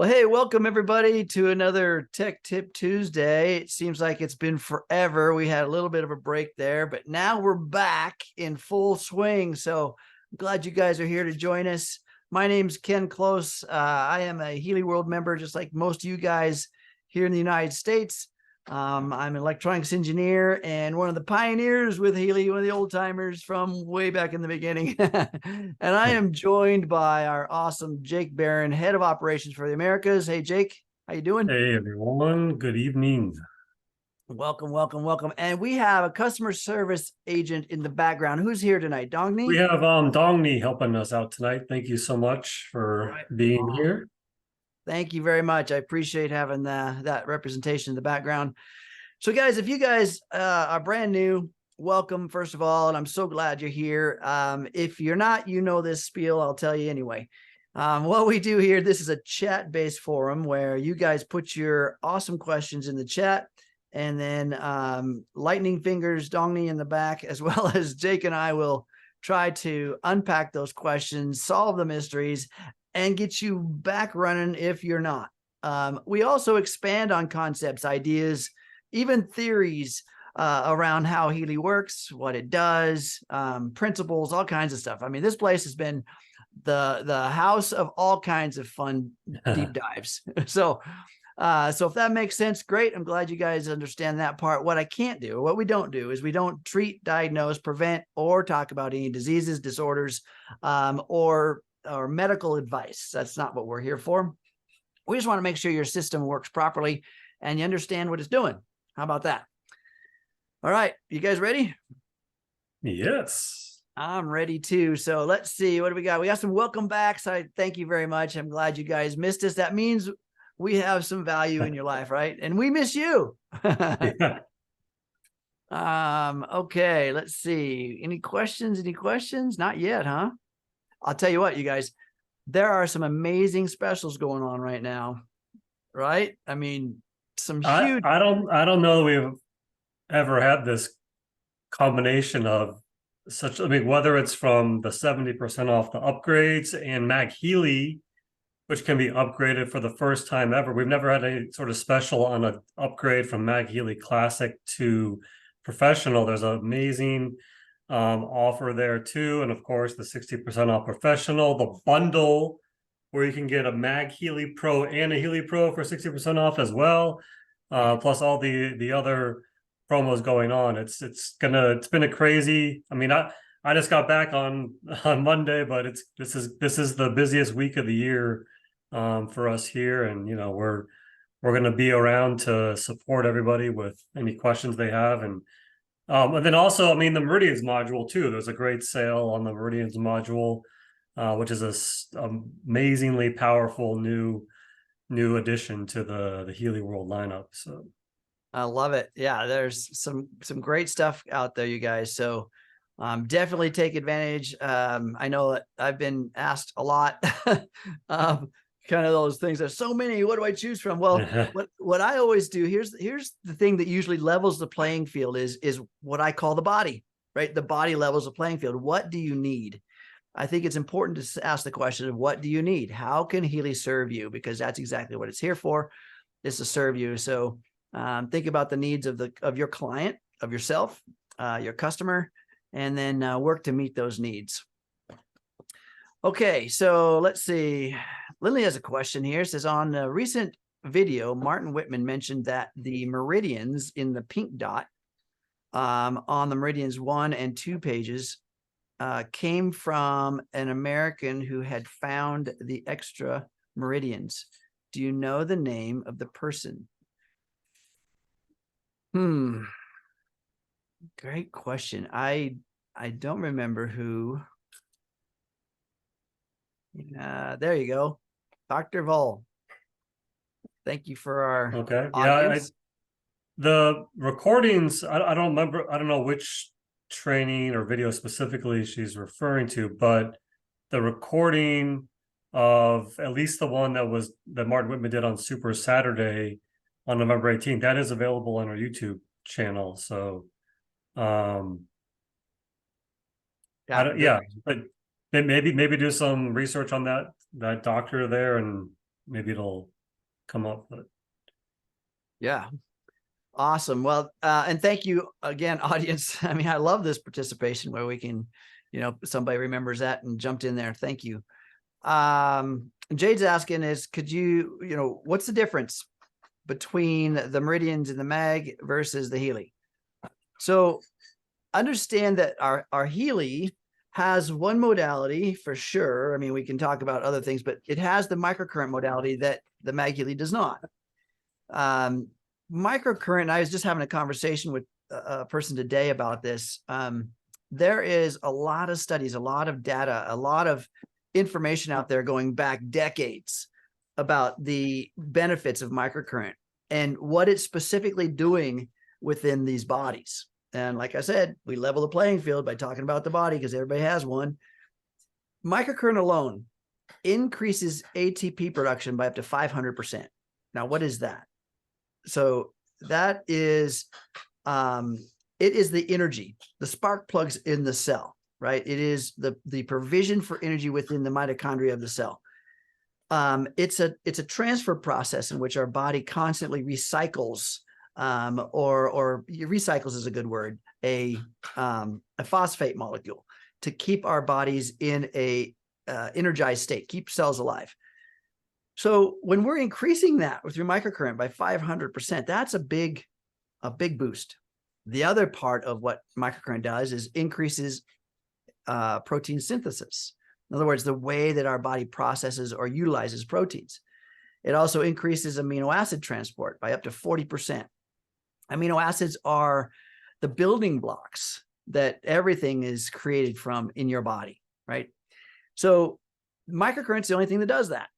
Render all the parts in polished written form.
Well, hey, welcome everybody to another Tech Tip Tuesday. It seems like it's been forever. We had a little bit of a break there, but now we're back in full swing. So I'm glad you guys are here to join us. My name's Ken Close. I am a Healy World member, just like most of you guys here in the United States. I'm an electronics engineer and one of the pioneers with Healy, one of the old timers from way back in the beginning. And I am joined by our awesome Jake Barron, head of operations for the Americas. Hey, Jake, how you doing? Hey everyone, good evening. Welcome, welcome, welcome. And we have a customer service agent in the background. Who's here tonight? We Dongni? have Dongni helping us out tonight. Thank you so much for being here. Thank you very much. I appreciate having that representation in the background. So guys, if you guys are brand new, welcome, first of all, and I'm so glad you're here. If you're not, you know this spiel, I'll tell you anyway. What we do here, this is a chat-based forum where you guys put your awesome questions in the chat, and then lightning fingers, Dongni in the back, as well as Jake and I will try to unpack those questions, solve the mysteries, and get you back running if you're not. We also expand on concepts, ideas, even theories around how Healy works, what it does, principles, all kinds of stuff. I mean, this place has been the house of all kinds of fun deep dives. So if that makes sense, great. I'm glad you guys understand that part. What I can't do, or what we don't do, is we don't treat, diagnose, prevent, or talk about any diseases, disorders, or medical advice. That's not what we're here for. We just want to make sure your system works properly and you understand what it's doing. How about that? All right, you guys ready? Yes. I'm ready too. So let's see, what do we got? We got some welcome backs. I thank you very much. I'm glad you guys missed us. That means we have some value in your life, right? And we miss you. Yeah. Okay, let's see. Any questions? Any questions? Not yet, huh? I'll tell you what, you guys, there are some amazing specials going on right now, right? I mean, some huge. I don't know that we've ever had this combination of such, I mean, whether it's from the 70% off the upgrades and MagHealy, which can be upgraded for the first time ever. We've never had any sort of special on an upgrade from MagHealy Classic to Professional. There's an amazing offer there too. And of course, the 60% off Professional, the bundle where you can get a MagHealy Pro and a Healy Pro for 60% off as well. Plus all the other promos going on. It's been a crazy, I mean, I just got back on Monday, but this is the busiest week of the year for us here, and you know we're going to be around to support everybody with any questions they have, and then also, I mean, the Meridians module too. There's a great sale on the Meridians module, which is a amazingly powerful new addition to the Healy World lineup. So I love it. Yeah, there's some great stuff out there, you guys. So definitely take advantage. I know that I've been asked a lot, kind of those things. There's so many. What do I choose from? Well, what I always do, here's the thing that usually levels the playing field is what I call the body, right? The body levels the playing field. What do you need? I think it's important to ask the question of what do you need? How can Healy serve you? Because that's exactly what it's here for, is to serve you. So think about the needs of your client, of yourself, your customer, and then work to meet those needs. Okay, so let's see. Lily has a question here. It says, on a recent video, Martin mentioned that the meridians in the pink dot on the Meridians 1 and 2 pages came from an American who had found the extra meridians. Do you know the name of the person? Great question. I don't remember who. There you go, Dr. Vol. Thank you for our audience. The recordings, I don't remember, I don't know which training or video specifically she's referring to, but the recording of at least the one that Martin Whitman did on Super Saturday on November 18th, that is available on our YouTube channel. So but maybe do some research on that doctor there and maybe it'll come up. But Yeah. Awesome. Well, and thank you again, audience. I mean, I love this participation where we can, somebody remembers that and jumped in there. Thank you. Jade's asking is, could you, what's the difference between the Meridians and the Mag versus the Healy? So understand that our Healy has one modality for sure. I mean, we can talk about other things, but it has the microcurrent modality that the MagHealy does not. Microcurrent, I was just having a conversation with a person today about this. There is a lot of studies, a lot of data, a lot of information out there going back decades about the benefits of microcurrent and what it's specifically doing within these bodies. And like I said, we level the playing field by talking about the body because everybody has one. Microcurrent alone increases ATP production by up to 500%. Now, what is that? So that is, it is the energy, the spark plugs in the cell, right? It is the provision for energy within the mitochondria of the cell. It's a transfer process in which our body constantly recycles, or recycles is a good word, a phosphate molecule to keep our bodies in a energized state, keep cells alive. So when we're increasing that through microcurrent by 500%, that's a big boost. The other part of what microcurrent does is increases protein synthesis. In other words, the way that our body processes or utilizes proteins. It also increases amino acid transport by up to 40%. Amino acids are the building blocks that everything is created from in your body, right? So microcurrent's the only thing that does that.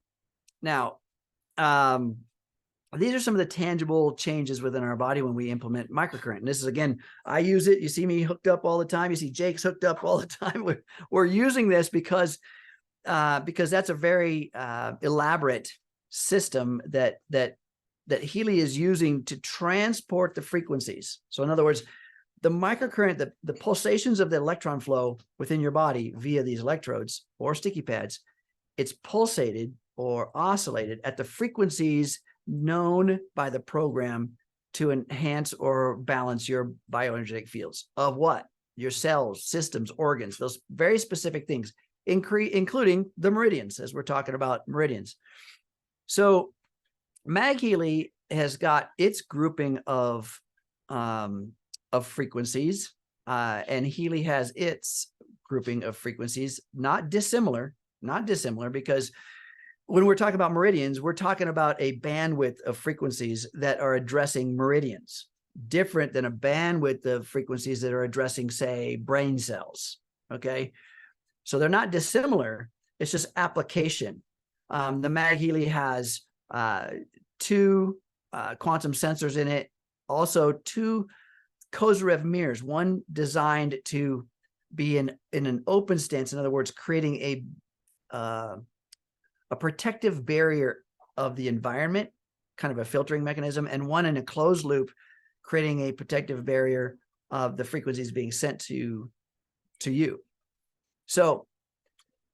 Now, these are some of the tangible changes within our body when we implement microcurrent. And this is, again, I use it. You see me hooked up all the time. You see Jake's hooked up all the time. We're using this because that's a very elaborate system that Healy is using to transport the frequencies. So in other words, the microcurrent, the pulsations of the electron flow within your body via these electrodes or sticky pads, it's pulsated or oscillated at the frequencies known by the program to enhance or balance your bioenergetic fields of what? Your cells, systems, organs, those very specific things, including the meridians, as we're talking about meridians. So MagHealy has got its grouping of frequencies, and Healy has its grouping of frequencies, not dissimilar, because when we're talking about meridians, we're talking about a bandwidth of frequencies that are addressing meridians, different than a bandwidth of frequencies that are addressing, say, brain cells. Okay. So they're not dissimilar. It's just application. The MagHealy has 2 quantum sensors in it, also 2 Kozyrev mirrors, one designed to be in an open stance. In other words, creating a protective barrier of the environment, kind of a filtering mechanism, and one in a closed loop, creating a protective barrier of the frequencies being sent to you. So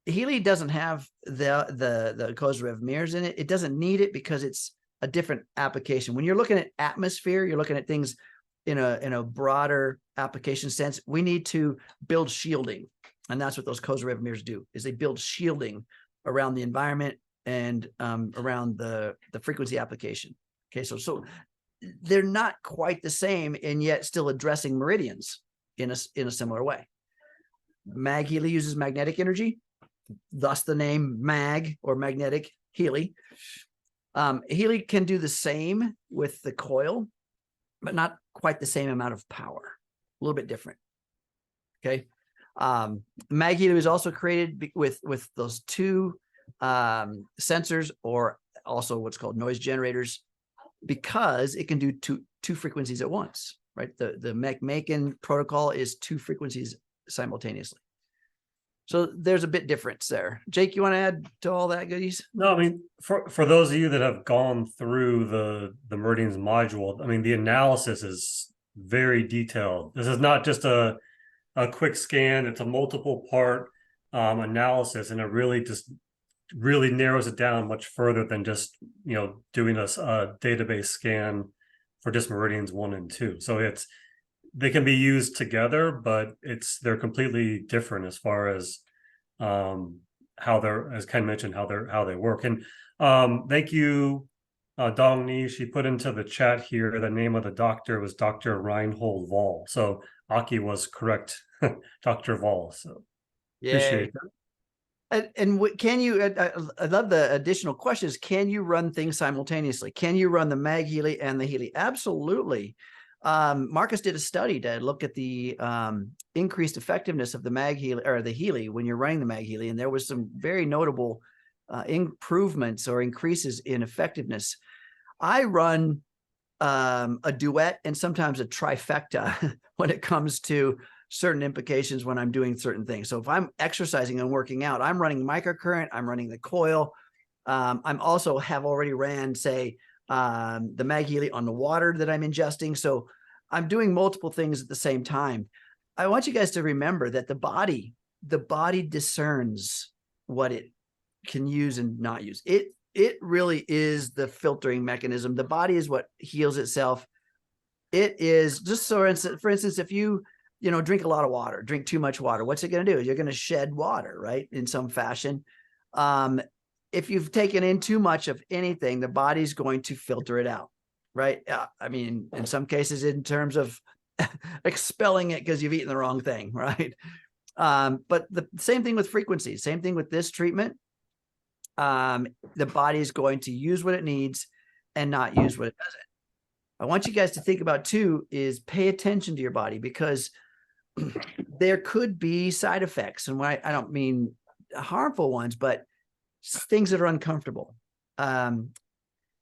Healy doesn't have the Kozyrev mirrors in it. It doesn't need it because it's a different application. When you're looking at atmosphere, you're looking at things in a broader application sense. We need to build shielding, and that's what those Kozyrev mirrors do. Is they build shielding around the environment and around the frequency application. Okay, so they're not quite the same, and yet still addressing meridians in a similar way. MagHealy uses magnetic energy, thus the name Mag or magnetic Healy. Healy can do the same with the coil, but not quite the same amount of power. A little bit different. Okay. MagHealy was also created with those 2 sensors, or also what's called noise generators, because it can do two frequencies at once, right? The Macon protocol is 2 frequencies simultaneously. So there's a bit difference there. Jake, you want to add to all that goodies? no, I mean, for those of you that have gone through the Meridians module, I mean, the analysis is very detailed. This is not just a quick scan. It's a multiple part analysis, and it really just really narrows it down much further than just, doing a database scan for just Meridians 1 and 2. So they can be used together, but they're completely different as far as how they're, as Ken mentioned, how they work. And thank you, Dong Ni. She put into the chat here the name of the doctor was Dr. Reinhold Voll. So Aki was correct, Dr. Voll. So appreciate that. And can you, I love the additional questions. Can you run things simultaneously? Can you run the MagHealy and the Healy? Absolutely. Marcus did a study to look at the increased effectiveness of the MagHealy or the Healy when you're running the MagHealy, and there was some very notable improvements or increases in effectiveness. I run a duet and sometimes a trifecta when it comes to certain implications when I'm doing certain things. So if I'm exercising and working out, I'm running microcurrent, I'm running the coil. I'm also have already ran, say, the MagHealy on the water that I'm ingesting. So I'm doing multiple things at the same time. I want you guys to remember that the body discerns what it can use and not use. It really is the filtering mechanism. The body is what heals itself. It is just, so for instance, if you drink a lot of water, drink too much water, what's it going to do? You're going to shed water, right? In some fashion. If you've taken in too much of anything, the body's going to filter it out, right? I mean, in some cases, in terms of expelling it because you've eaten the wrong thing, right? But the same thing with frequencies, same thing with this treatment. The body is going to use what it needs and not use what it doesn't. I want you guys to think about too, is pay attention to your body, because there could be side effects. And I don't mean harmful ones, but things that are uncomfortable.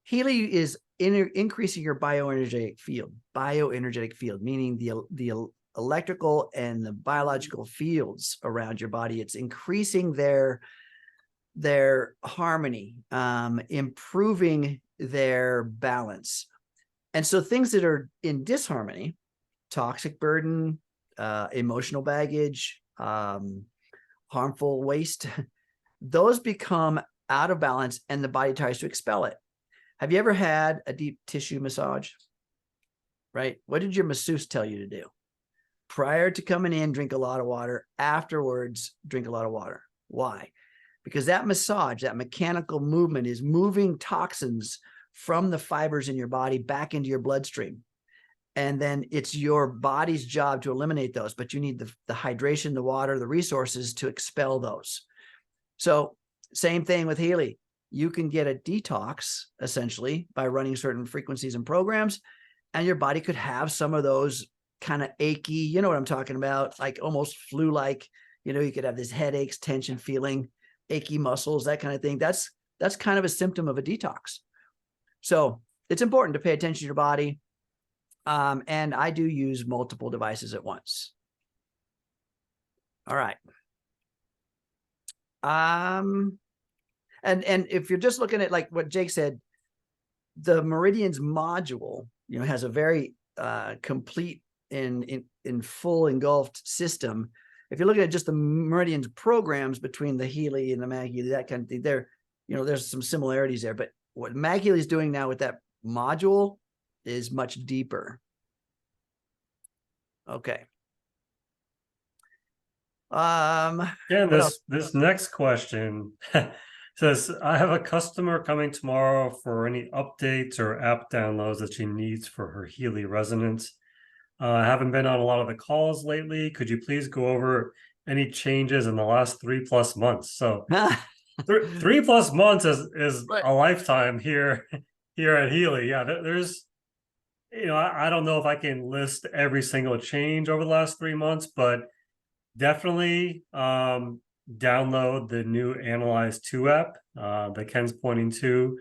Healy is increasing your bioenergetic field, meaning the electrical and the biological fields around your body. It's increasing their harmony, improving their balance. And so things that are in disharmony, toxic burden, emotional baggage, harmful waste, those become out of balance and the body tries to expel it. Have you ever had a deep tissue massage? Right? What did your masseuse tell you to do? Prior to coming in, drink a lot of water. Afterwards, drink a lot of water. Why? Because that massage, that mechanical movement, is moving toxins from the fibers in your body back into your bloodstream. And then it's your body's job to eliminate those, but you need the hydration, the water, the resources to expel those. So same thing with Healy. You can get a detox essentially by running certain frequencies and programs, and your body could have some of those kind of achy, you know what I'm talking about, like almost flu-like, you could have this headaches, tension feeling, achy muscles, that kind of thing. That's kind of a symptom of a detox. So it's important to pay attention to your body. And I do use multiple devices at once. All right. And if you're just looking at like what Jake said, the Meridians module, has a very complete in full engulfed system. If you're looking at just the Meridians programs between the Healy and the MagHealy, that kind of thing, there's some similarities there. But what MagHealy is doing now with that module is much deeper. Okay. Yeah, this next question says, I have a customer coming tomorrow for any updates or app downloads that she needs for her Healy resonance. I haven't been on a lot of the calls lately. Could you please go over any changes in the last 3+ months? So 3+ months is Right. a lifetime here at Healy. Yeah, there's, I don't know if I can list every single change over the last 3 months, but definitely download the new Analyse 2 app that Ken's pointing to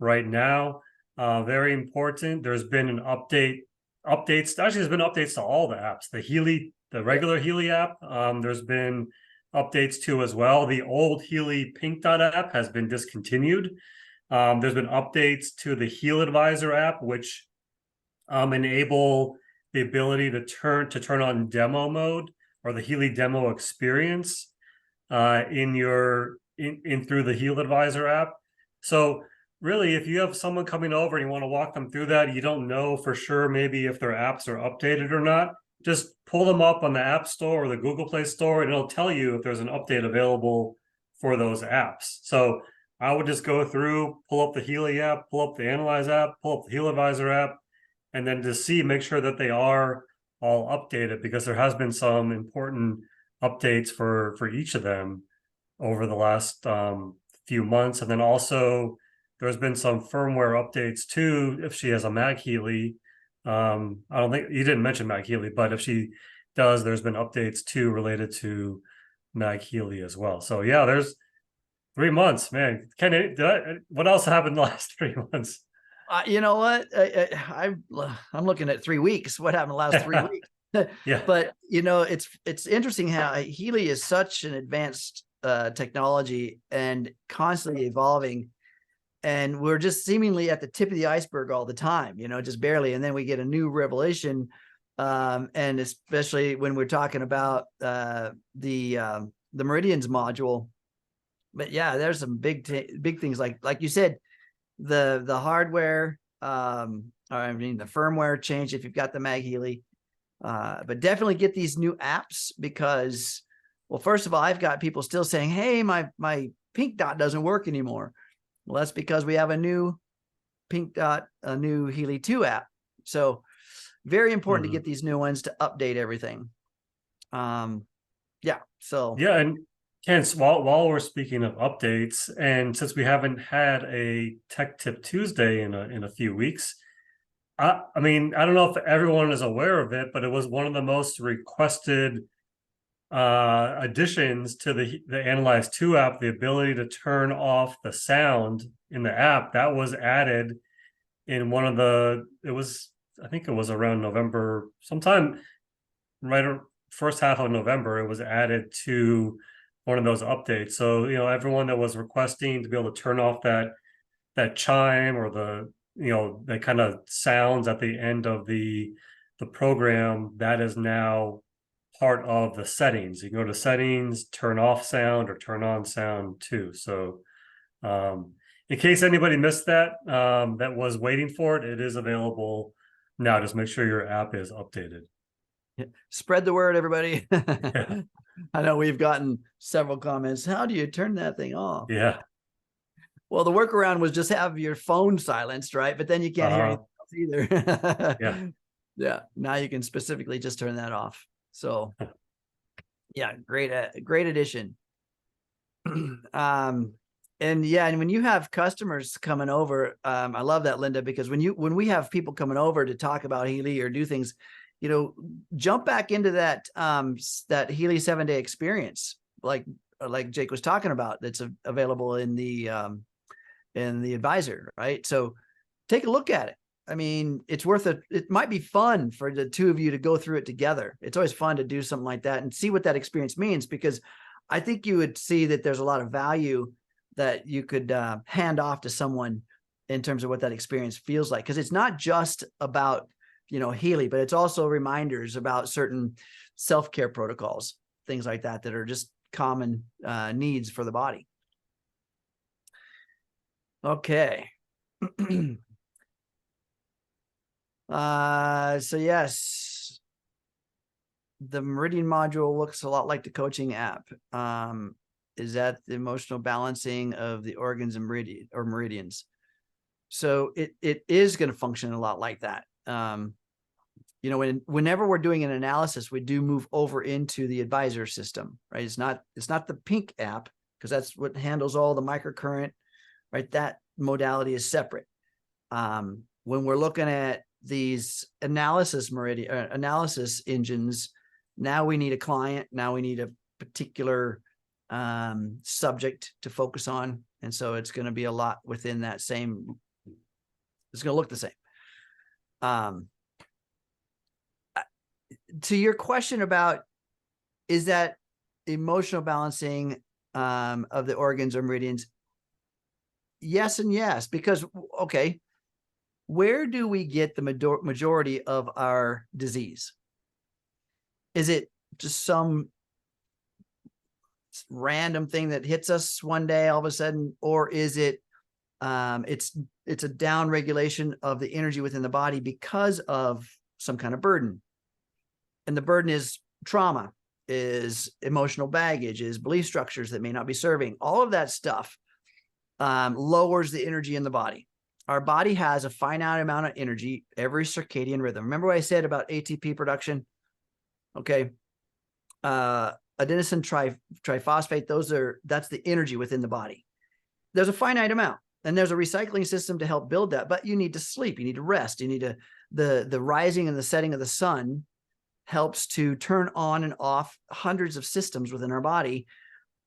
right now. Very important. There's been an updates. Actually, there's been updates to all the apps. The regular Healy app. There's been updates to as well. The old Healy Pink Dot app has been discontinued. There's been updates to the Heal Advisor app, which enable the ability to turn on demo mode, or the Healy demo experience in your in through the Heal Advisor app. So really, if you have someone coming over and you want to walk them through that, you don't know for sure maybe if their apps are updated or not, just pull them up on the App Store or the Google Play Store, and it'll tell you if there's an update available for those apps. So I would just go through, pull up the Healy app, pull up the Analyse app, pull up the Heal Advisor app, and then just make sure that they are all updated, because there has been some important updates for each of them over the last few months. And then also there's been some firmware updates too, if she has a MagHealy. I don't think you didn't mention MagHealy, but if she does, there's been updates too related to MagHealy as well. So yeah, there's 3 months, man. What else happened the last 3 months? You know what? I'm looking at 3 weeks. What happened the last 3 weeks? Yeah. But you know, it's interesting how Healy is such an advanced technology and constantly evolving, and we're just seemingly at the tip of the iceberg all the time, you know, just barely. And then we get a new revelation, and especially when we're talking about the Meridians module. But yeah, there's some big things like you said, the hardware, or I mean the firmware change if you've got the MagHealy. But definitely get these new apps, because, well, first of all, I've got people still saying, hey, my pink dot doesn't work anymore. Well, that's because we have a new pink dot, a new Healy 2 app. So very important to get these new ones to update everything. Yeah. So yeah, and Ken, while we're speaking of updates, and since we haven't had a Tech Tip Tuesday in a few weeks, I mean, I don't know if everyone is aware of it, but it was one of the most requested additions to the Analyse 2 app, the ability to turn off the sound in the app. That was added in one of the, I think it was around November, sometime right first half of November, it was added to one of those updates. So, you know, everyone that was requesting to be able to turn off that chime or the, you know, that kind of sounds at the end of the program, that is now part of the settings. You can go to settings, turn off sound or turn on sound too. So in case anybody missed that, that was waiting for it, it is available now. Just make sure your app is updated. yeah. Spread the word, everybody. Yeah. I know we've gotten several comments. How do you turn that thing off? Yeah. Well, the workaround was just have your phone silenced, right? But then you can't hear anything else either. Yeah. Yeah. Now you can specifically just turn that off. So yeah, great addition. And yeah, and when you have customers coming over, I love that, Linda, because when we have people coming over to talk about Healy or do things, you know, jump back into that that Healy 7-day experience, like Jake was talking about, that's available in the advisor, right? So take a look at it. I mean, it's worth it. It might be fun for the two of you to go through it together. It's always fun to do something like that and see what that experience means, because I think you would see that there's a lot of value that you could hand off to someone in terms of what that experience feels like. Because it's not just about, you know, Healy, but it's also reminders about certain self-care protocols, things like that, that are just common needs for the body. Okay. So yes, the Meridian module looks a lot like the coaching app. Is that the emotional balancing of the organs and meridians? So it is going to function a lot like that. You know, whenever we're doing an analysis, we do move over into the advisor system, right? It's not the pink app, because that's what handles all the microcurrent, right? That modality is separate. When we're looking at these analysis engines, now we need a client. Now we need a particular subject to focus on, and so it's going to be a lot within that same. It's going to look the same. To your question about, is that emotional balancing of the organs or meridians? Yes and yes, because, okay, where do we get the majority of our disease? Is it just some random thing that hits us one day all of a sudden, or is it it's a down regulation of the energy within the body because of some kind of burden? And the burden is trauma, is emotional baggage, is belief structures that may not be serving. All of that stuff lowers the energy in the body. Our body has a finite amount of energy every circadian rhythm. Remember what I said about ATP production? Okay. Adenosine triphosphate, that's the energy within the body. There's a finite amount, and there's a recycling system to help build that, but you need to sleep, you need to rest, you need to, the rising and the setting of the sun helps to turn on and off hundreds of systems within our body.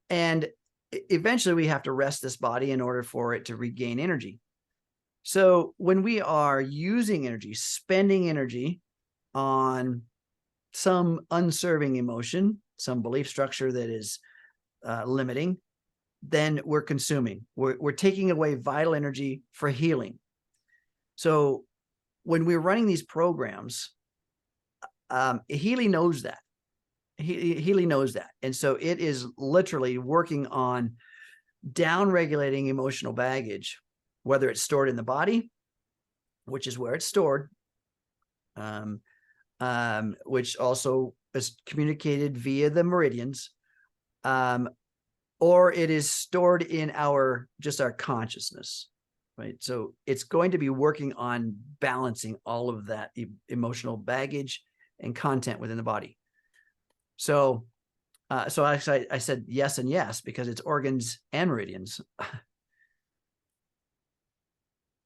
And eventually we have to rest this body in order for it to regain energy. So when we are using energy, spending energy on some unserving emotion, some belief structure that is limiting, then we're consuming. We're taking away vital energy for healing. So when we're running these programs, Healy knows that. Healy knows that. And so it is literally working on down-regulating emotional baggage, whether it's stored in the body, which is where it's stored, which also is communicated via the meridians, or it is stored in our consciousness, right? So it's going to be working on balancing all of that emotional baggage and content within the body. So, so actually I said yes and yes because it's organs and meridians.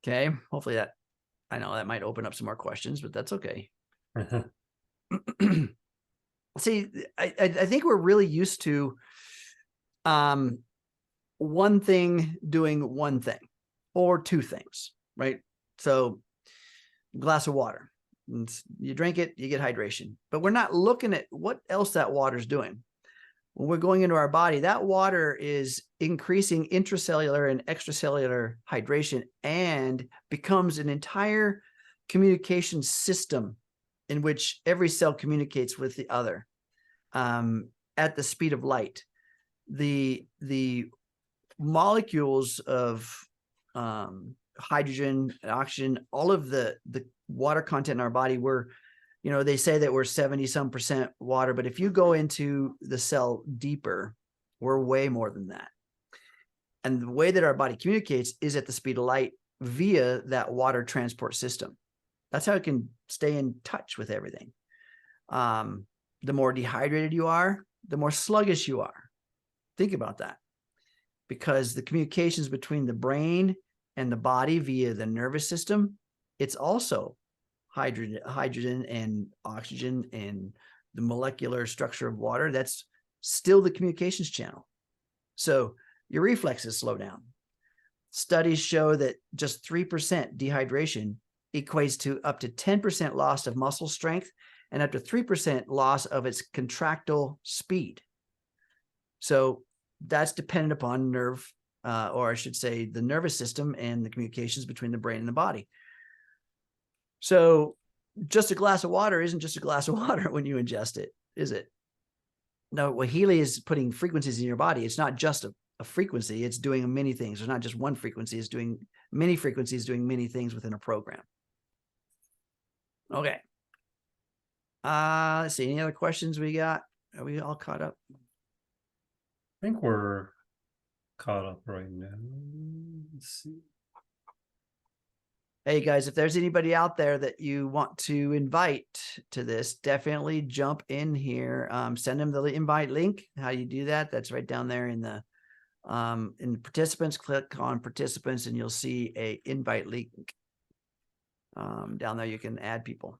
Okay, hopefully that, I know that might open up some more questions, but that's okay. See, I think we're really used to one thing doing one thing or two things, right? So glass of water, you drink it, you get hydration, but we're not looking at what else that water is doing. When we're going into our body, that water is increasing intracellular and extracellular hydration and becomes an entire communication system in which every cell communicates with the other at the speed of light. The molecules of hydrogen and oxygen, all of the water content in our body, they say that we're 70-some% water, but if you go into the cell deeper, we're way more than that. And the way that our body communicates is at the speed of light via that water transport system. That's how it can stay in touch with everything. The more dehydrated you are, the more sluggish you are. Think about that. Because the communications between the brain and the body via the nervous system, it's also hydrogen and oxygen and the molecular structure of water. That's still the communications channel. So your reflexes slow down. Studies show that just 3% dehydration equates to up to 10% loss of muscle strength and up to 3% loss of its contractile speed. So that's dependent upon nerve, or I should say the nervous system and the communications between the brain and the body. So just a glass of water isn't just a glass of water when you ingest it, is it? No, what Healy is putting frequencies in your body. It's not just a frequency. It's doing many things. There's not just one frequency. It's doing many frequencies, doing many things within a program. Okay. Let's see. Any other questions we got? Are we all caught up? I think we're caught up right now. Let's see. Hey guys, if there's anybody out there that you want to invite to this, definitely jump in here. Send them the invite link. How you do that? That's right down there in the participants. Click on participants and you'll see a invite link. Down there you can add people.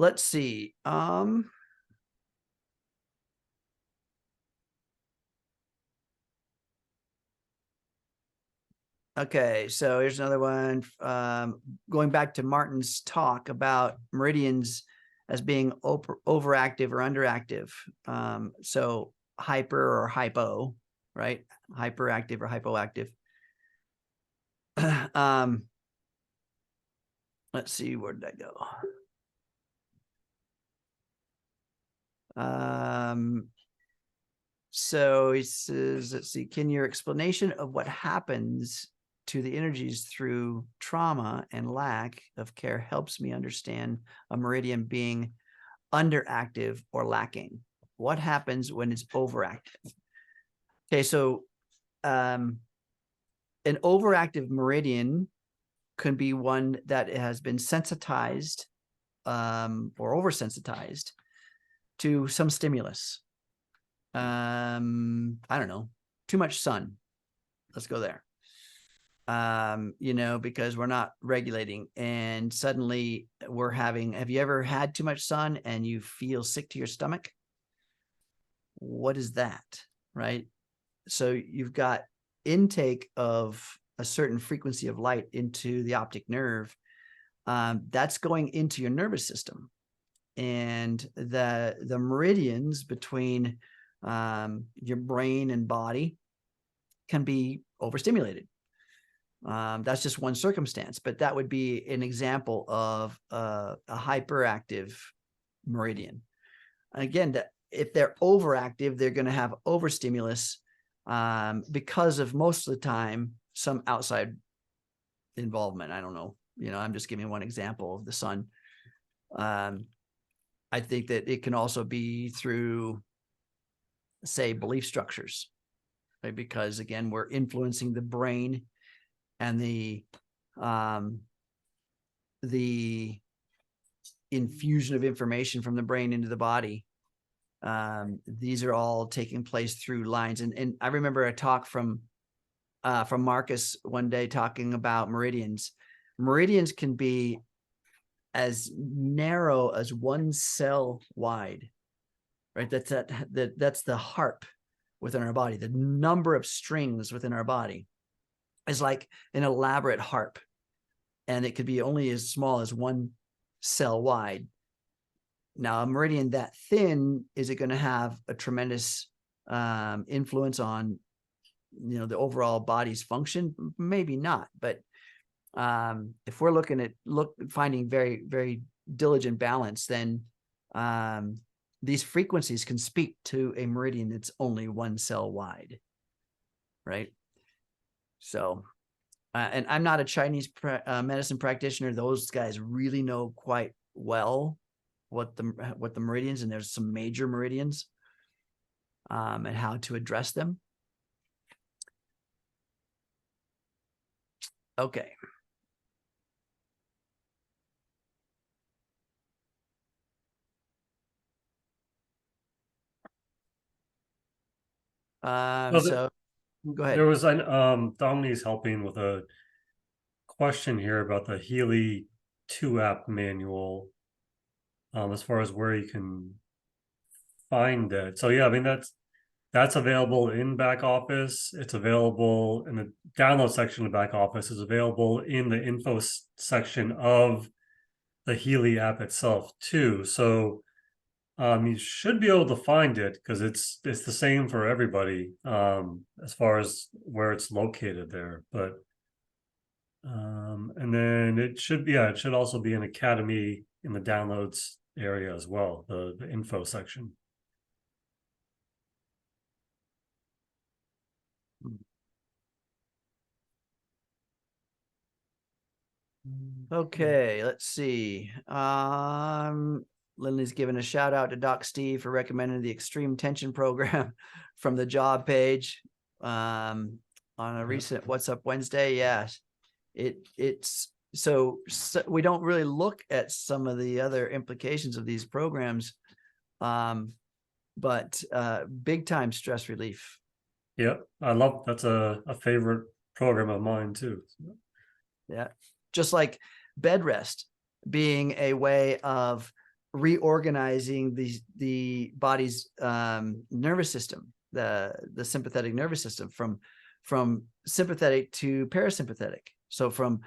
Let's see. Okay, so here's another one. Going back to Martin's talk about meridians as being overactive or underactive. So hyper or hypo, right? Hyperactive or hypoactive. Let's see, where did I go? So he says, let's see, can your explanation of what happens to the energies through trauma and lack of care helps me understand a meridian being underactive or lacking? What happens when it's overactive? Okay, so an overactive meridian could be one that has been sensitized or oversensitized to some stimulus. I don't know, too much sun. Let's go there. You know, because we're not regulating, and suddenly we're having, have you ever had too much sun and you feel sick to your stomach? What is that? Right? So you've got intake of a certain frequency of light into the optic nerve. That's going into your nervous system, and the meridians between your brain and body can be overstimulated. That's just one circumstance, but that would be an example of a hyperactive meridian. Again, if they're overactive, they're going to have overstimulus because of most of the time some outside involvement. I don't know. You know, I'm just giving one example of the sun. I think that it can also be through, say, belief structures, right? Because again, we're influencing the brain and the infusion of information from the brain into the body. These are all taking place through lines. And I remember a talk from Marcus one day talking about meridians. Meridians can be as narrow as one cell wide, right? That's the harp within our body. The number of strings within our body is like an elaborate harp, and it could be only as small as one cell wide. Now, a meridian that thin, is it going to have a tremendous influence on, you know, the overall body's function? Maybe not, but if we're looking at finding very, very diligent balance, then these frequencies can speak to a meridian that's only one cell wide, right? So, and I'm not a Chinese medicine practitioner. Those guys really know quite well what the meridians, and there's some major meridians, and how to address them. Okay. So go ahead. There was Domini's helping with a question here about the Healy 2 app manual, as far as where you can find it. So yeah, I mean that's available in back office. It's available in the download section of back office. It's available in the info section of the Healy app itself too. So you should be able to find it, because it's the same for everybody, as far as where it's located there. But and then it should also be an Academy in the downloads area as well, the info section. Okay, let's see. Lindley's given a shout out to Doc Steve for recommending the extreme tension program from the job page on a recent What's Up Wednesday. Yes, it's so we don't really look at some of the other implications of these programs, but big time stress relief. Yeah, that's a favorite program of mine too. Yeah, just like bed rest being a way of reorganizing the body's nervous system, the sympathetic nervous system, from sympathetic to parasympathetic. So from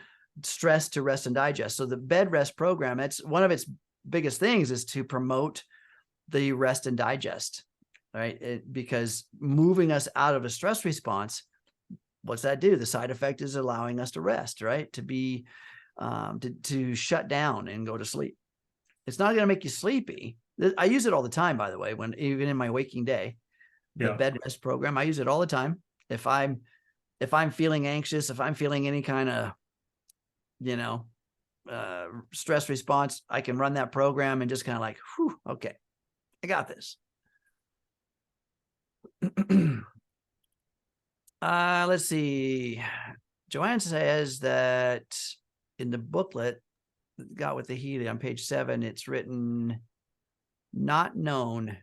stress to rest and digest. So the bed rest program, it's one of its biggest things is to promote the rest and digest, right? Because moving us out of a stress response, what's that do? The side effect is allowing us to rest, right? To be to shut down and go to sleep. It's not going to make you sleepy. I use it all the time, by the way, when even in my waking day. the Yeah. bed rest program. I use it all the time. If I'm feeling anxious, if I'm feeling any kind of, you know, stress response, I can run that program and just kind of like, whew, okay, I got this. Let's see. Joanne says that in the booklet got with the Healy on page 7, it's written, not known.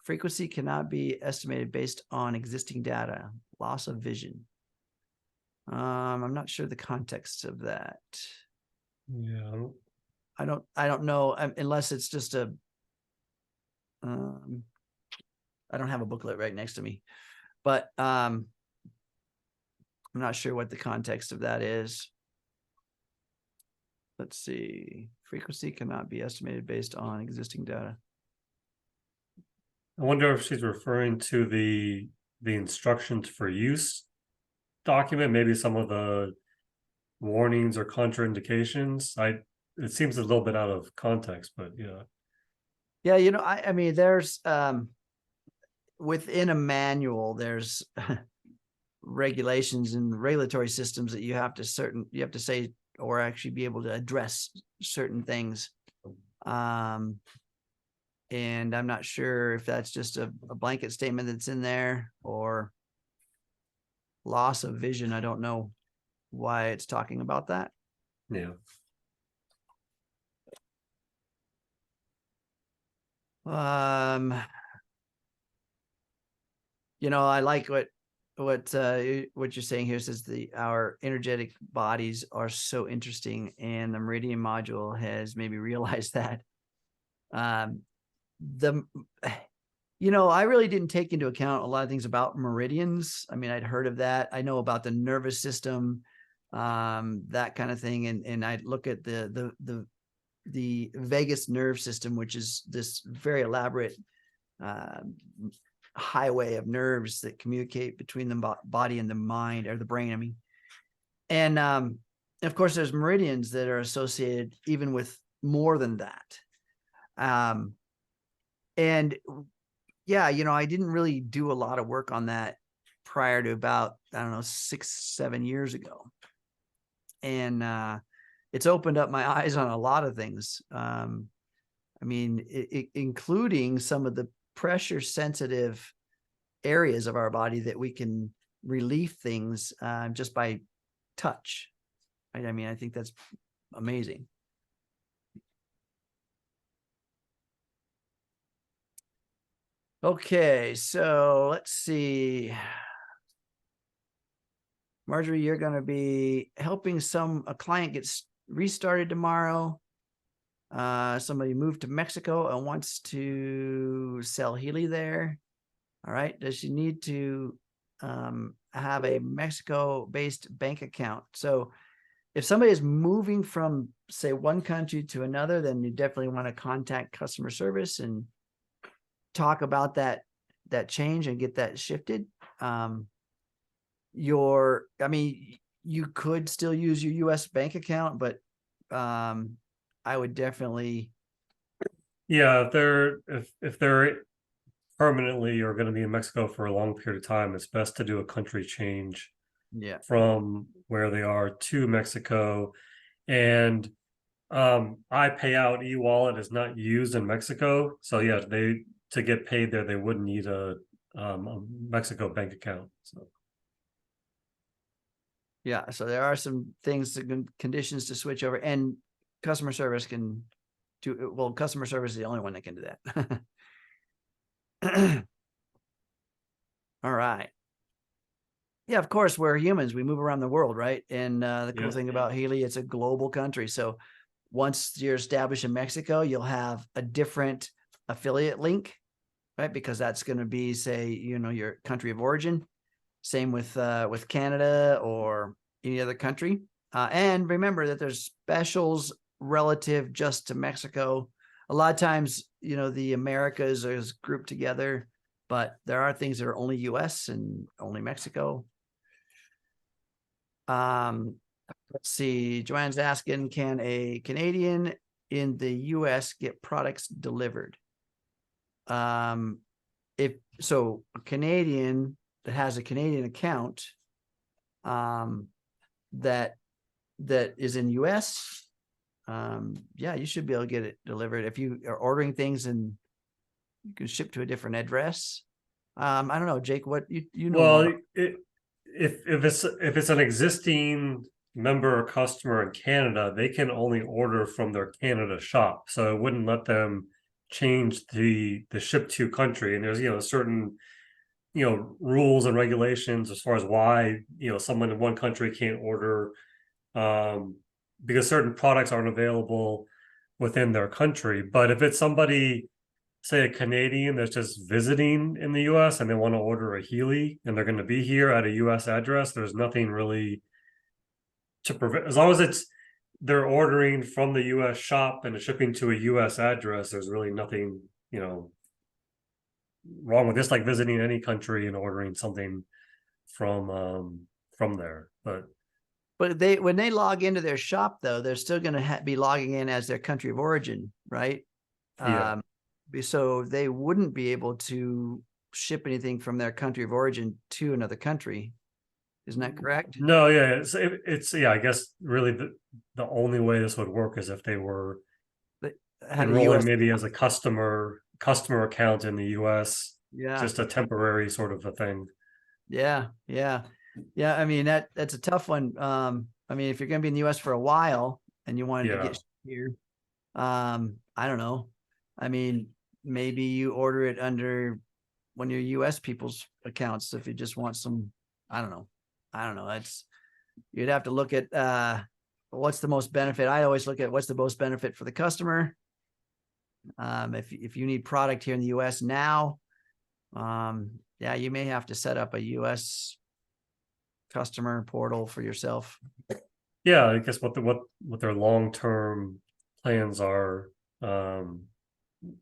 Frequency cannot be estimated based on existing data. Loss of vision. I'm not sure the context of that. Yeah. I don't know, unless it's just a, I don't have a booklet right next to me, but I'm not sure what the context of that is. Let's see. Frequency cannot be estimated based on existing data. I wonder if she's referring to the instructions for use document, maybe some of the warnings or contraindications. It seems a little bit out of context, but yeah. Yeah, you know, I mean, there's within a manual, there's regulations and regulatory systems that you have to say or actually be able to address certain things. And I'm not sure if that's just a blanket statement that's in there, or loss of vision. I don't know why it's talking about that. Yeah. You know, I like what you're saying here. Says our energetic bodies are so interesting, and the Meridian module has maybe realized that. You know, I really didn't take into account a lot of things about meridians. I mean, I'd heard of that. I know about the nervous system, that kind of thing, and I'd look at the vagus nerve system, which is this very elaborate highway of nerves that communicate between the body and the mind, or the brain, I mean. And of course, there's meridians that are associated even with more than that. And yeah, you know, I didn't really do a lot of work on that prior to about, I don't know, 6-7 years ago. And it's opened up my eyes on a lot of things. I mean, including some of the pressure sensitive areas of our body that we can relieve things just by touch. Right? I mean, I think that's amazing. Okay, so let's see. Marjorie, you're going to be helping a client gets restarted tomorrow. Somebody moved to Mexico and wants to sell Healy there. All right. Does she need to have a Mexico-based bank account? So if somebody is moving from, say, one country to another, then you definitely want to contact customer service and talk about that change and get that shifted. I mean, you could still use your US bank account, but I would definitely. Yeah, if they're permanently or going to be in Mexico for a long period of time, it's best to do a country change. Yeah. From where they are to Mexico. And iPayout e-wallet is not used in Mexico. So yeah, to get paid there, they wouldn't need a Mexico bank account. So yeah, so there are some things, conditions to switch over, and customer service can do. Well, customer service is the only one that can do that. All right. Yeah, of course, we're humans. We move around the world, right? And the cool thing about Healy, it's a global country. So once you're established in Mexico, you'll have a different affiliate link, right? Because that's going to be, say, you know, your country of origin. Same with Canada or any other country. And remember that there's specials relative just to Mexico. A lot of times, you know, the Americas is grouped together, but there are things that are only US and only Mexico. Let's see. Joanne's asking, can a Canadian in the US get products delivered? if so, a Canadian that has a Canadian account, that is in US, yeah, you should be able to get it delivered if you are ordering things and you can ship to a different address. I don't know, Jake, what you know more Well, about. if it's an existing member or customer in Canada, they can only order from their Canada shop, so it wouldn't let them change the ship to country. And there's certain rules and regulations as far as why someone in one country can't order, because certain products aren't available within their country. But if it's somebody, say a Canadian that's just visiting in the US and they want to order a Healy and they're going to be here at a US address, there's nothing really to prevent, as long as they're ordering from the US shop and it's shipping to a US address, there's really nothing, wrong with this, like visiting any country and ordering something from there. But when they log into their shop, though, they're still going to be logging in as their country of origin, right? Yeah. So they wouldn't be able to ship anything from their country of origin to another country. Isn't that correct? No, yeah, it's yeah, I guess really the only way this would work is if they were Had a enrolling US. maybe as a customer account in the US, Yeah. just a temporary sort of a thing. Yeah. I mean, that's a tough one. I mean, if you're going to be in the US for a while and you wanted to Yeah. get here, I don't know. I mean, maybe you order it under one of your US people's accounts if you just want some, I don't know. You'd have to look at what's the most benefit. I always look at what's the most benefit for the customer. If you need product here in the US now, yeah, you may have to set up a US customer portal for yourself. Yeah, I guess what their long-term plans are,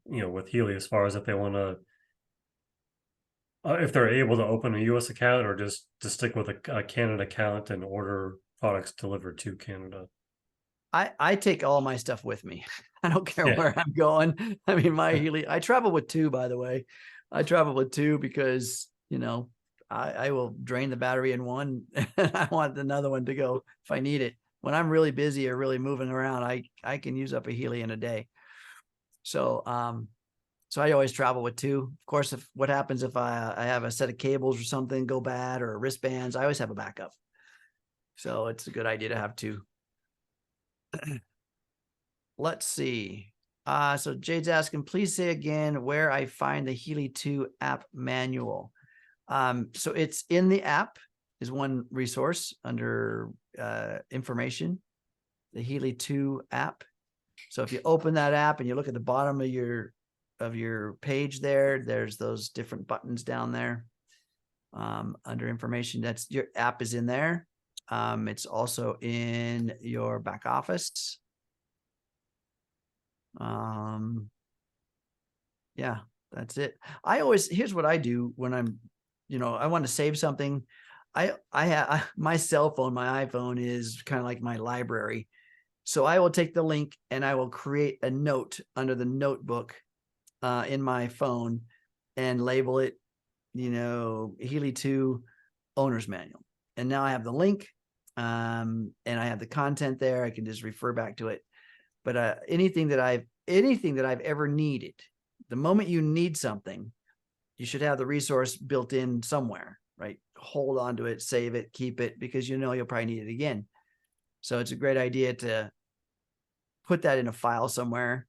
with Healy, as far as if they want to, if they're able to open a US account or just to stick with a Canada account and order products delivered to Canada. I take all my stuff with me. I don't care Yeah. where I'm going. I mean, my Healy, I travel with two, by the way. I travel with two because, I will drain the battery in one and I want another one to go if I need it. When I'm really busy or really moving around, I can use up a Healy in a day. So, so I always travel with two. Of course, what happens if I have a set of cables or something go bad, or wristbands, I always have a backup. So it's a good idea to have two. Let's see. So Jade's asking, please say again where I find the Healy 2 app manual. So it's in the app is one resource under information, the Healy 2 app. So if you open that app and you look at the bottom of your page there's those different buttons down there under information. That's your app is in there. It's also in your back office. Yeah, that's it. Here's what I do when I'm, I want to save something. I have my cell phone, my iPhone is kind of like my library. So I will take the link and I will create a note under the notebook in my phone and label it, Healy 2 owner's manual. And now I have the link and I have the content there. I can just refer back to it. But anything that I've ever needed, the moment you need something, you should have the resource built in somewhere, right? Hold on to it, save it, keep it, because you'll probably need it again. So it's a great idea to put that in a file somewhere.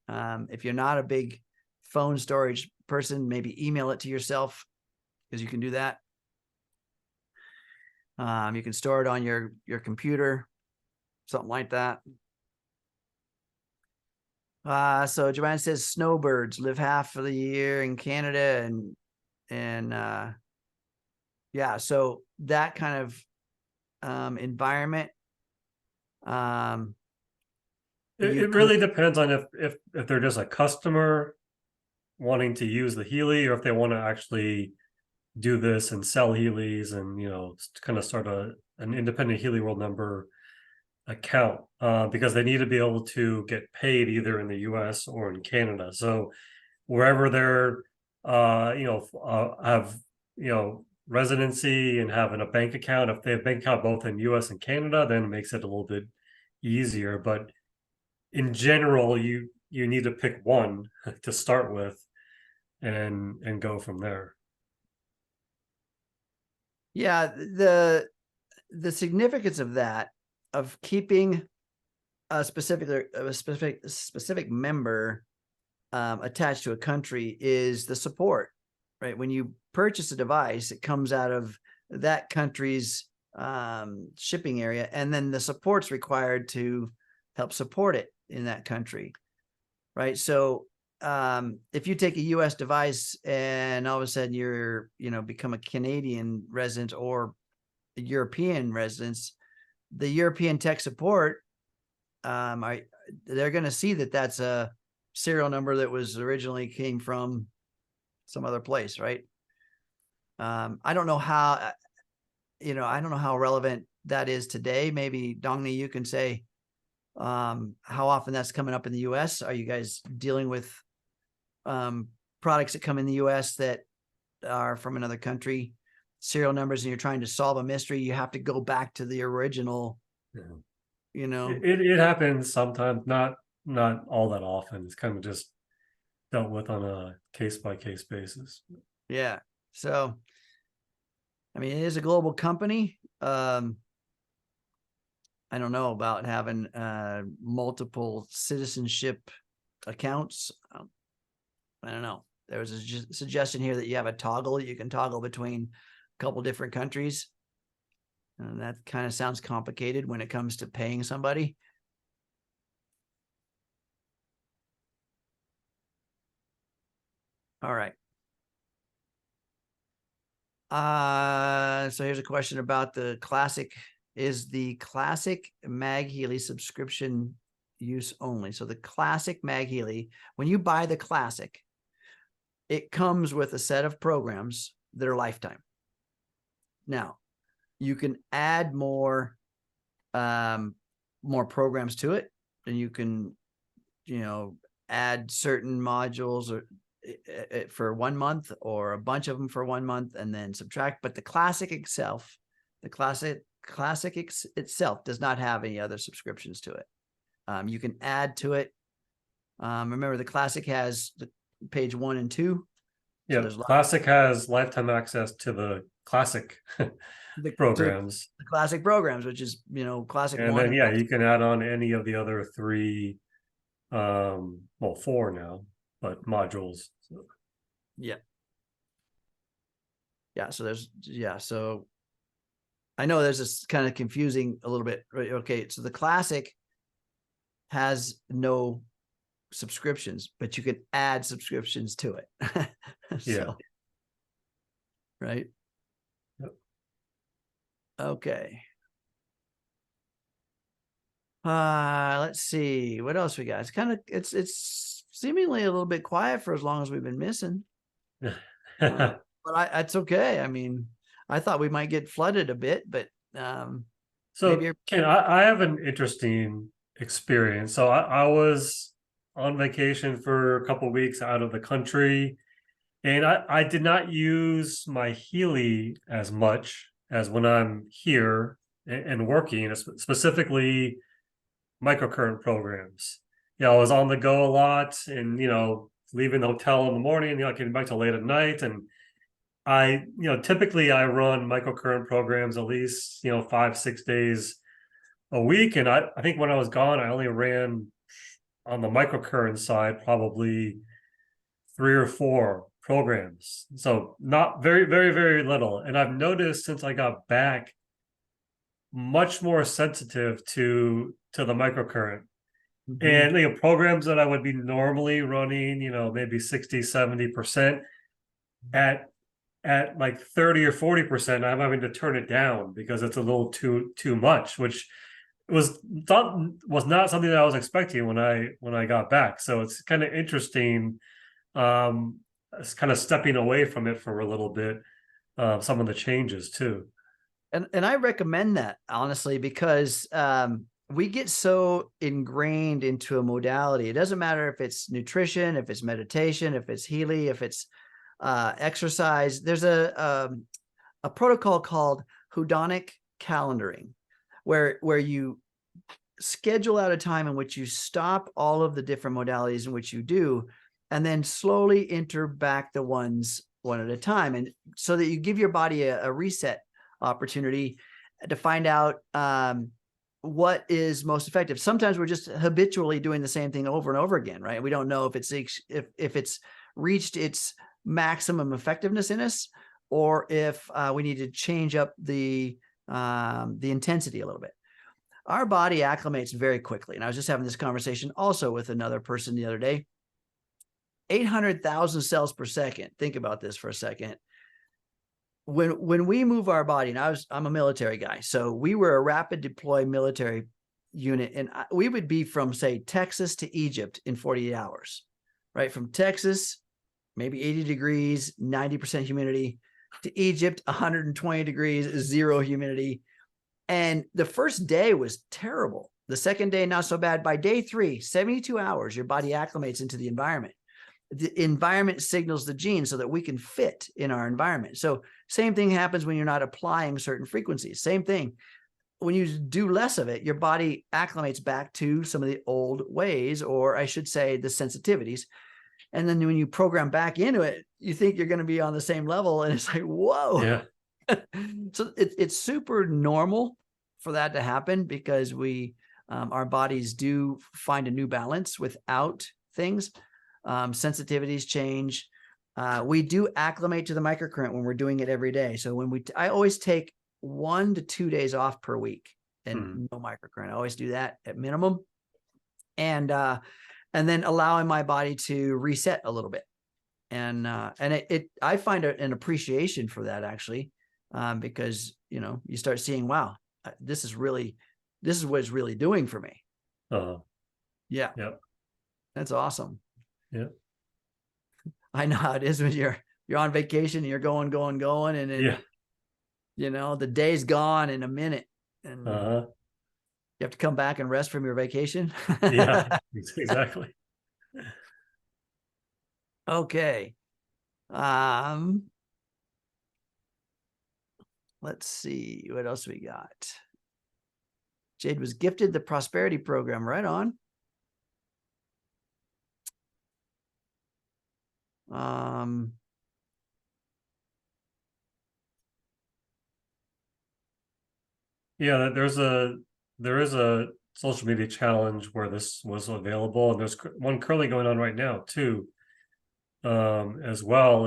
If you're not a big phone storage person, maybe email it to yourself, because you can do that. You can store it on your computer, something like that. So Joanne says snowbirds live half of the year in Canada, and yeah, so that kind of environment. It really depends on if they're just a customer wanting to use the Healy, or if they want to actually do this and sell Healys and kind of start an independent Healy World member account, because they need to be able to get paid either in the US or in Canada. So wherever they're have, residency and having a bank account. If they have bank account both in US and Canada, then it makes it a little bit easier. But in general, you need to pick one to start with and go from there. Yeah, the significance of that, of keeping a specific member attached to a country, is the support, right? When you purchase a device, it comes out of that country's shipping area, and then the support's required to help support it in that country, right? So if you take a US device and all of a sudden you're, become a Canadian resident or a European residence, the European tech support, they're going to see that that's a serial number that was originally came from some other place, right? I don't know how, I don't know how relevant that is today. Maybe Dongni, you can say how often that's coming up in the US. Are you guys dealing with products that come in the US that are from another country, serial numbers, and you're trying to solve a mystery? You have to go back to the original, It happens sometimes, not all that often. It's kind of just dealt with on a case-by-case basis. Yeah. So, I mean, it is a global company. I don't know about having multiple citizenship accounts. I don't know. There was a suggestion here that you have a toggle. You can toggle between a couple different countries. And that kind of sounds complicated when it comes to paying somebody. All right. So here's a question about the Classic. Is the Classic MagHealy subscription use only? So the Classic MagHealy, when you buy the Classic, it comes with a set of programs that are lifetime. Now, you can add more programs to it, and you can, add certain modules or for 1 month, or a bunch of them for 1 month, and then subtract. But the Classic itself, itself does not have any other subscriptions to it. You can add to it. Remember, the Classic has the page 1 and 2. Yeah, so Classic has lifetime access to the Classic programs. The Classic programs, which is, Classic and 1. Then, you can add on any of the other 3, 4 now, but modules. So. Yeah. So I know there's this kind of confusing a little bit, right? Okay. So the Classic has no subscriptions, but you can add subscriptions to it. Yeah. Right. Yep. Okay. Let's see what else we got. It's seemingly a little bit quiet for as long as we've been missing. But it's okay. I mean, I thought we might get flooded a bit, but so Ken, I have an interesting experience. So I was on vacation for a couple of weeks out of the country, and I did not use my Healy as much as when I'm here and working, specifically microcurrent programs. I was on the go a lot, and leaving the hotel in the morning, getting back till late at night. And I typically I run microcurrent programs at least 5-6 days a week. And I think when I was gone, I only ran on the microcurrent side probably 3 or 4 programs, so not very, very, very little. And I've noticed since I got back, much more sensitive to the microcurrent. And programs that I would be normally running maybe 60-70% at like 30 or 40%, I'm having to turn it down because it's a little too much, which was not something that I was expecting when I got back. So it's kind of interesting, it's kind of stepping away from it for a little bit, some of the changes too. And I recommend that, honestly, because we get so ingrained into a modality. It doesn't matter if it's nutrition, if it's meditation, if it's Healy, if it's exercise. There's a protocol called hedonic calendaring, where you schedule out a time in which you stop all of the different modalities in which you do, and then slowly enter back the ones one at a time. And so that you give your body a reset opportunity to find out what is most effective. Sometimes we're just habitually doing the same thing over and over again, right? We don't know if it's reached its maximum effectiveness in us, or if we need to change up the intensity a little bit. Our body acclimates very quickly. And I was just having this conversation also with another person the other day. 800,000 cells per second. Think about this for a second. When we move our body, and I'm a military guy, so we were a rapid deploy military unit, and we would be from, say, Texas to Egypt in 48 hours, right? From Texas, maybe 80 degrees, 90% humidity, to Egypt, 120 degrees, 0 humidity. And the first day was terrible. The second day, not so bad. By day 3, 72 hours, your body acclimates into the environment. The environment signals the gene so that we can fit in our environment. So same thing happens when you're not applying certain frequencies. Same thing. When you do less of it, your body acclimates back to some of the old ways, or I should say the sensitivities. And then when you program back into it, you think you're going to be on the same level. And it's like, whoa. Yeah. So it's super normal for that to happen, because our bodies do find a new balance without things. Sensitivities change. We do acclimate to the microcurrent when we're doing it every day. So I always take 1 to 2 days off per week and no microcurrent. I always do that at minimum. And then allowing my body to reset a little bit. And I find an appreciation for that, actually, because, you start seeing, wow, this is what it's really doing for me. Yeah. Yep. That's awesome. Yeah. I know how it is when you're on vacation and you're going, and then, the day's gone in a minute, and you have to come back and rest from your vacation. Yeah, exactly. Okay. Let's see what else we got. Jade was gifted the prosperity program. Right on. Yeah, there is a social media challenge where this was available, and there's one currently going on right now too, as well.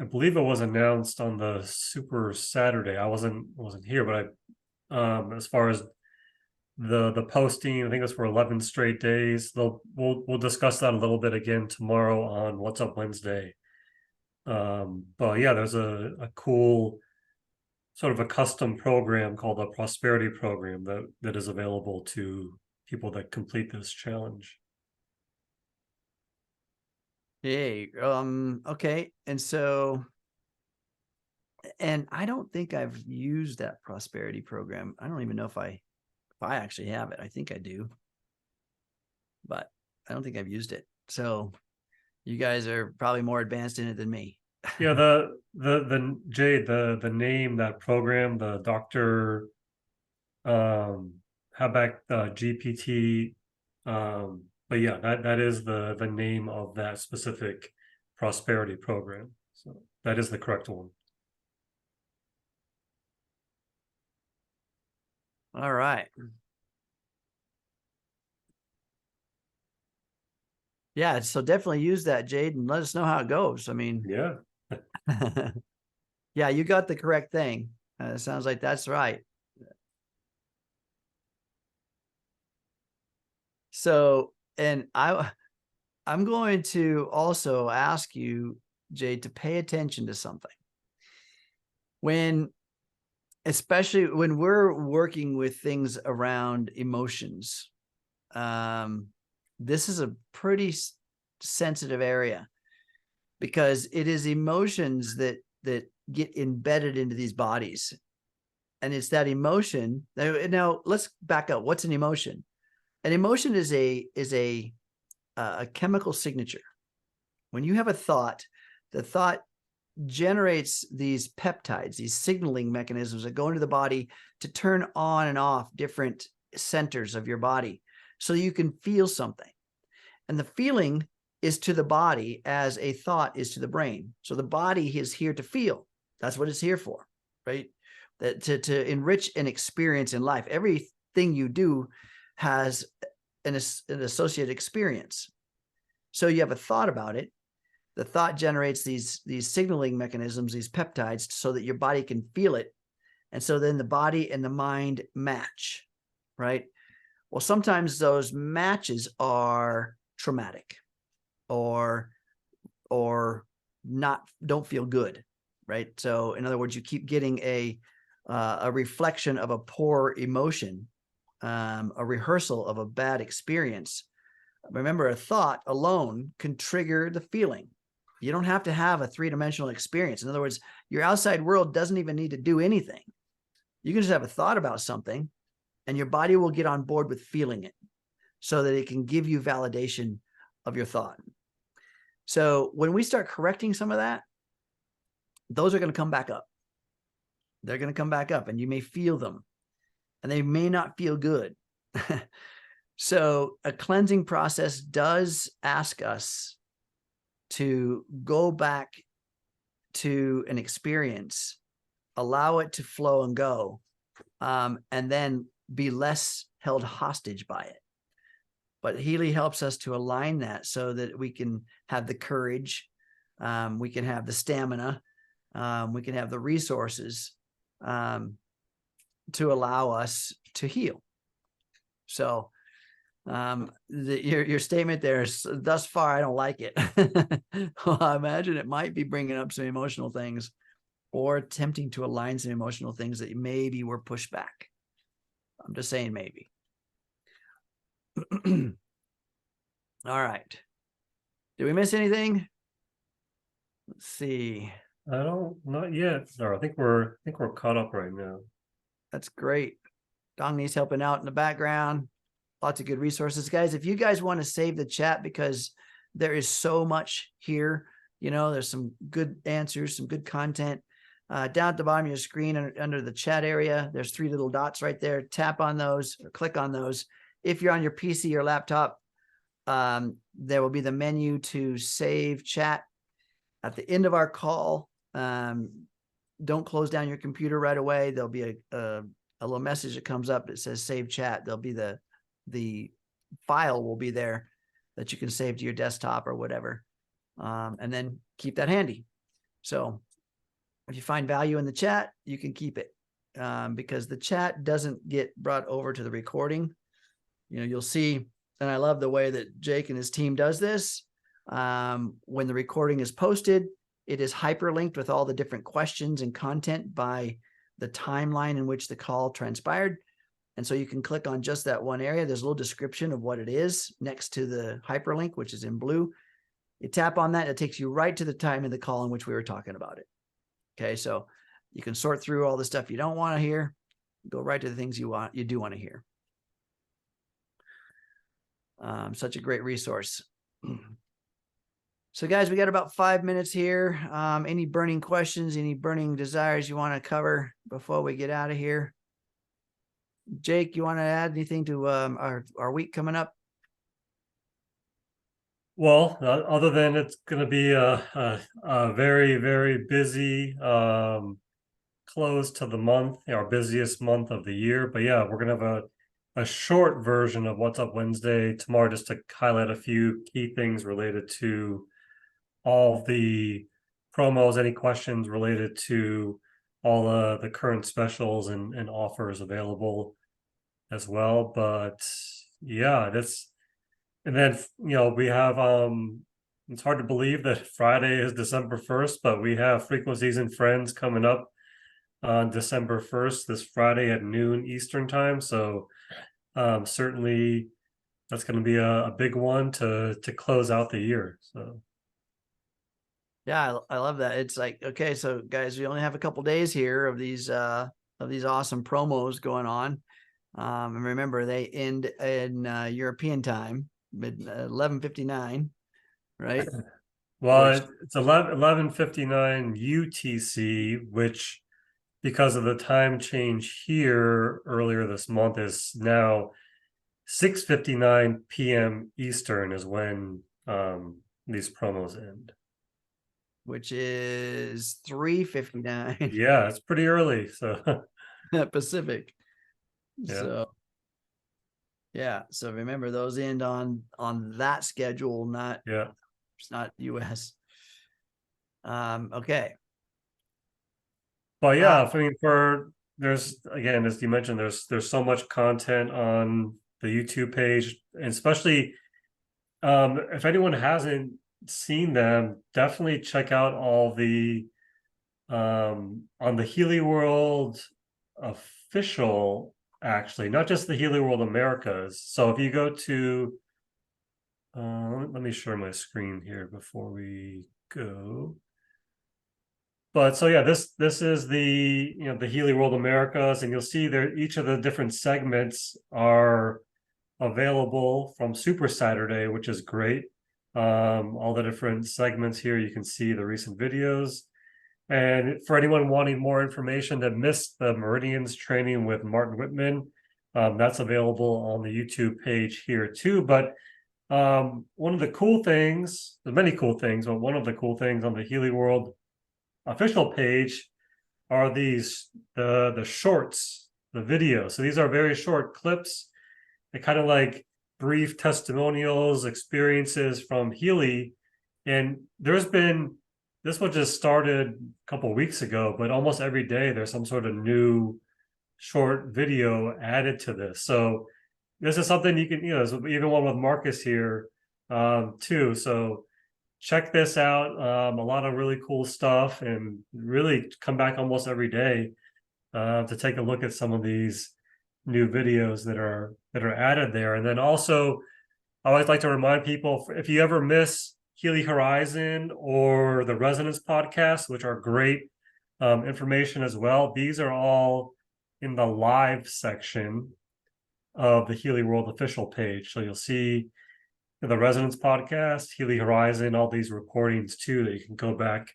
I believe it was announced on the Super Saturday. I wasn't here, but as far as the posting, I think it's for 11 straight days. We'll discuss that a little bit again tomorrow on What's Up Wednesday. But yeah, there's a cool sort of a custom program called a prosperity program that is available to people that complete this challenge. Hey, okay. And I don't think I've used that prosperity program. I don't even know if I actually have it. I think I do, but I don't think I've used it. So you guys are probably more advanced in it than me. Yeah, the Jade, the name, that program, the Dr. Habak GPT, but yeah, that is the name of that specific prosperity program. So that is the correct one. All right. Yeah, so definitely use that, Jade, and let us know how it goes. I mean, yeah. Yeah, you got the correct thing. It sounds like that's right. So, and I'm going to also ask you, Jade, to pay attention to something. Especially when we're working with things around emotions, this is a pretty sensitive area, because it is emotions that get embedded into these bodies. And it's that emotion. Now let's back up. What's an emotion? An emotion is a chemical signature. When you have a thought, the thought generates these peptides, these signaling mechanisms that go into the body to turn on and off different centers of your body so you can feel something. And the feeling is to the body as a thought is to the brain. So the body is here to feel. That's what it's here for, right? That to enrich an experience in life. Everything you do has an associated experience. So you have a thought about it. The thought generates these signaling mechanisms, these peptides, so that your body can feel it. And so then the body and the mind match, right? Well, sometimes those matches are traumatic or don't feel good, right? So in other words, you keep getting a reflection of a poor emotion, a rehearsal of a bad experience. Remember, a thought alone can trigger the feeling. You don't have to have a three-dimensional experience. In other words, your outside world doesn't even need to do anything. You can just have a thought about something and your body will get on board with feeling it so that it can give you validation of your thought. So when we start correcting some of that, those are going to come back up. They're going to come back up and you may feel them and they may not feel good. So a cleansing process does ask us to go back to an experience, allow it to flow and go, and then be less held hostage by it. But Healy helps us to align that so that we can have the courage, we can have the stamina, we can have the resources to allow us to heal. So your statement there is, thus far, I don't like it. Well, I imagine it might be bringing up some emotional things or attempting to align some emotional things that maybe were pushed back. I'm just saying maybe. All right. Did we miss anything? Let's see. Not yet. No, I think we're caught up right now. That's great. Dongni's helping out in the background. Lots of good resources, guys. If you guys want to save the chat, because there is so much here, you know, there's some good answers, some good content. Down at the bottom of your screen under the chat area, there's 3 little dots right there. Tap on those or click on those. If you're on your PC or laptop, there will be the menu to save chat. At the end of our call, don't close down your computer right away. There'll be a little message that comes up that says save chat. There'll be the file will be there that you can save to your desktop or whatever, and then keep that handy. So if you find value in the chat, you can keep it, because the chat doesn't get brought over to the recording. You know, you'll see, and I love the way that Jake and his team does this. When the recording is posted, it is hyperlinked with all the different questions and content by the timeline in which the call transpired. And so you can click on just that one area. There's a little description of what it is next to the hyperlink, which is in blue. You tap on that, it takes you right to the time of the call in which we were talking about it. Okay, so you can sort through all the stuff you don't want to hear, go right to the things you do want to hear. Such a great resource. So guys, we got about 5 minutes here. Any burning questions, any burning desires you want to cover before we get out of here? Jake, you want to add anything to our week coming up? Well, other than it's going to be a very, very busy close to the month, our busiest month of the year. But yeah, we're going to have a short version of What's Up Wednesday tomorrow, just to highlight a few key things related to all the promos, any questions related to all the current specials and offers available as well. But yeah, and then, you know, we have it's hard to believe that Friday is December 1st, but we have Frequencies and Friends coming up on December 1st, this Friday at noon Eastern time. So certainly that's going to be a big one to close out the year. So yeah, I love that. It's like, okay, so guys, we only have a couple days here of these awesome promos going on. And remember, they end in European time, 11:59, right? Well, it's 11:59 UTC, which because of the time change here earlier this month is now 6:59 p.m. Eastern is when these promos end. which is 3:59 Yeah, it's pretty early. So Pacific. yeah. So yeah, so remember those end on that schedule, not it's not US. Okay. But yeah, I mean, there's again, as you mentioned, there's so much content on the YouTube page, and especially if anyone hasn't seen them, definitely check out all the on the Healy World official, actually, not just the Healy World Americas. So if you go to let me share my screen here before we go. But so yeah, this is the the Healy World Americas, and you'll see there each of the different segments are available from Super Saturday, which is great. All the different segments here, you can see the recent videos. And for anyone wanting more information that missed the Meridians training with Martin Whitman, that's available on the YouTube page here too. But one of the cool things, there's many cool things, but one of the cool things on the Healy World official page are the shorts, the videos. So these are very short clips. They kind of like brief testimonials, experiences from Healy. And this one just started a couple of weeks ago, but almost every day there's some sort of new short video added to this. So this is something you can, even one with Marcus here too. So check this out. A lot of really cool stuff, and really come back almost every day to take a look at some of these new videos that are added there. And then also, I always like to remind people, if you ever miss Healy Horizon or the Resonance podcast, which are great information as well, these are all in the live section of the Healy World official page. So you'll see the Resonance podcast, Healy Horizon, all these recordings too that you can go back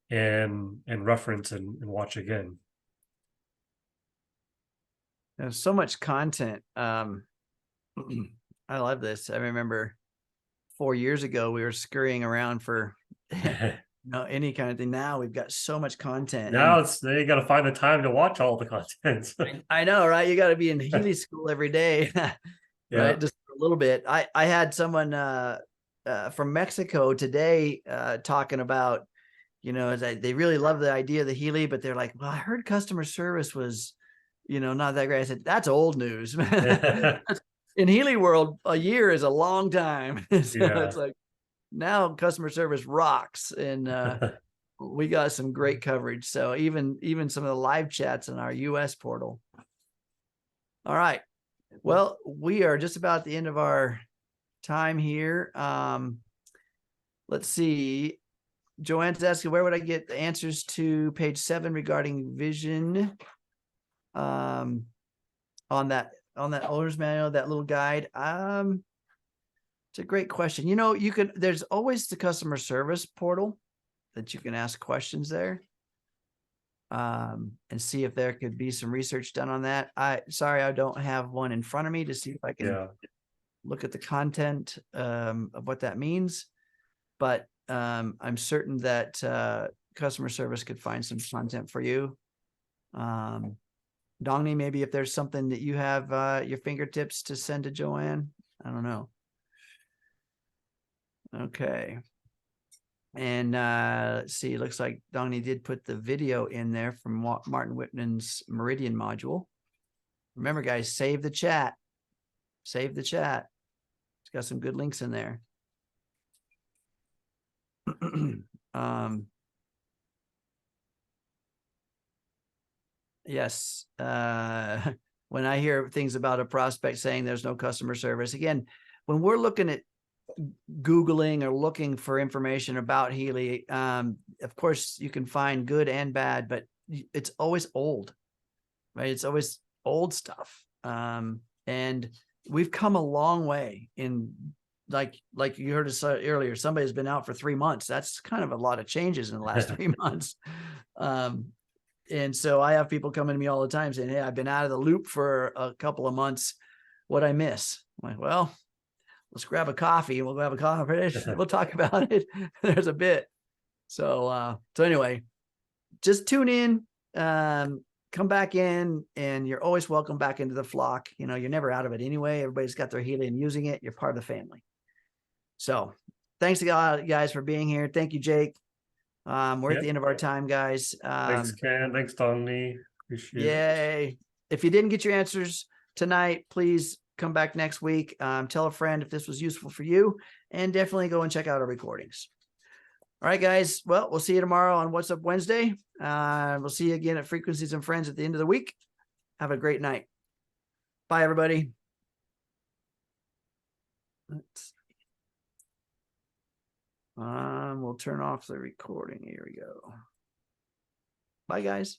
and reference and watch again. There's so much content. I love this. I remember 4 years ago we were scurrying around for any kind of thing. Now we've got so much content. Now you got to find the time to watch all the content. I know, right? You got to be in Healy school every day, right? Yeah. Just a little bit. I had someone from Mexico today talking about, they really love the idea of the Healy, but they're like, well, I heard customer service was, not that great. I said, that's old news. In Healy World, a year is a long time. So it's like, now customer service rocks, and we got some great coverage. So even some of the live chats in our US portal. All right. Well, we are just about at the end of our time here. Let's see. Joanne's asking, where would I get the answers to page 7 regarding vision? On that owner's manual, that little guide. It's a great question. There's always the customer service portal that you can ask questions there. And see if there could be some research done on that. Sorry, I don't have one in front of me to see if I can look at the content of what that means. But I'm certain that customer service could find some content for you. Dongni, maybe if there's something that you have your fingertips to send to Joanne, I don't know. Okay. And let's see, it looks like Dongni did put the video in there from Martin Whitman's Meridian module. Remember, guys, save the chat. Save the chat. It's got some good links in there. Yes. When I hear things about a prospect saying there's no customer service, again, when we're looking at Googling or looking for information about Healy, of course you can find good and bad, but it's always old, right? It's always old stuff. And we've come a long way in like you heard us earlier, somebody's been out for 3 months. That's kind of a lot of changes in the last 3 months. And so I have people coming to me all the time saying, hey, I've been out of the loop for a couple of months. What'd I miss? I'm like, well, let's grab a coffee and we'll have a coffee. We'll talk about it. There's a bit. So anyway, just tune in, come back in, and you're always welcome back into the flock. You know, you're never out of it anyway. Everybody's got their Healy and using it. You're part of the family. So thanks guys for being here. Thank you, Jake. We're at the end of our time, guys. Thanks, Ken. Thanks, Donnie. Appreciate it. Yay. If you didn't get your answers tonight, please come back next week. Tell a friend if this was useful for you, and definitely go and check out our recordings. All right, guys. Well, we'll see you tomorrow on What's Up Wednesday. We'll see you again at Frequencies and Friends at the end of the week. Have a great night. Bye, everybody. We'll turn off the recording. Here we go. Bye, guys.